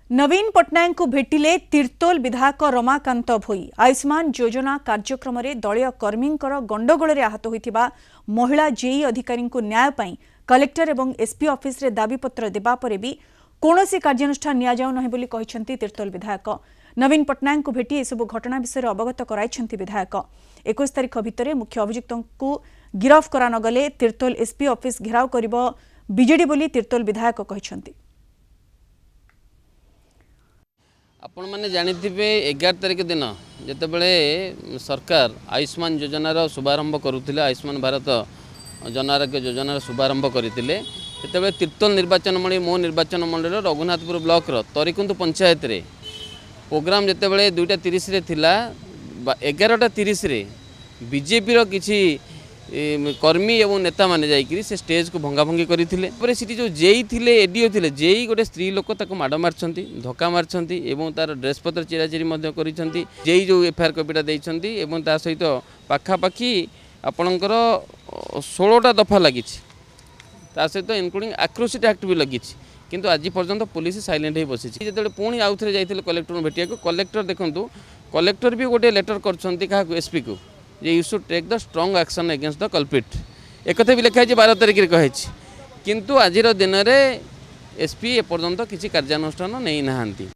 नवीन पट्टनायक को भेटिले तीर्तोल विधायक रमाकांत भोई। आयुष्मान योजना कार्यक्रम में दलीय कर्मी गंडगोल आहत होता महिला जेई अधिकारी न्याय पाई कलेक्टर और एसपी ऑफिस रे दाबीपत्र देबा परे भी कौनसी कार्यानुष्ठान निया जाउ नहीं बोली कहिसेंती तीर्तोल विधायक। नवीन पट्टनायक को भेटी एसबू घटना विषय अवगत कराइछंती विधायक। 21 तारिख भितर मुख्य अभियुक्त को गिरफ करा नगले तीर्तोल एसपी ऑफिस घेराव करिबो बीजेडी बोली तीर्तोल विधायक कहिसेंती। आपण मैंने जानिथिबे 11 तारिख दिन जितेबले सरकार आयुष्मान योजनार शुभारंभ करुथिले, आयुष्मान भारत जन आरोग्य योजनार शुभारंभ करथिले। सेतेबले तीर्तोल निर्वाचन मंडली मो निर्वाचन मंडल रघुनाथपुर ब्लॉक रो तरिकुंद पंचायत रे प्रोग्राम जितेबले 2:30 रे थिला 11:30 रे बीजेपी रो किछि कर्मी एवं नेता माने जाइकरी से स्टेज को भंगा भंगी करथिले। पर सिटी जो जेई थिले एडीओ थिले जेई गोटे स्त्री लोक ताको माड मारछंती, धक्का मारछंती एवं तार ड्रेस पत्र चिराचिरी मध्य करिसंती। जेई जो एफआईआर कॉपीटा दैछंती एवं ता सहित पाखा पाखी आपणकर 16टा दफा लागिछि, ता सहित इनक्लूडिंग आक्रोसिट एक्ट भी लगिछि। किंतु आज पर्यंत पुलिस साइलेंट हो बसिछि। जेतेबेले पुणी आउथरे जाइथिले कलेक्टर भेटिया को कलेक्टर देखंतु कलेक्टर भी गोटे लेटर करछंती का एसपी को you should take the strong action against the culprit. एक भी लिखाई 12 तारिख रे कहिछि, किंतु आज दिन में एसपी एपर्यंत किसी कार्यानुष्ठान नहीं नहांती।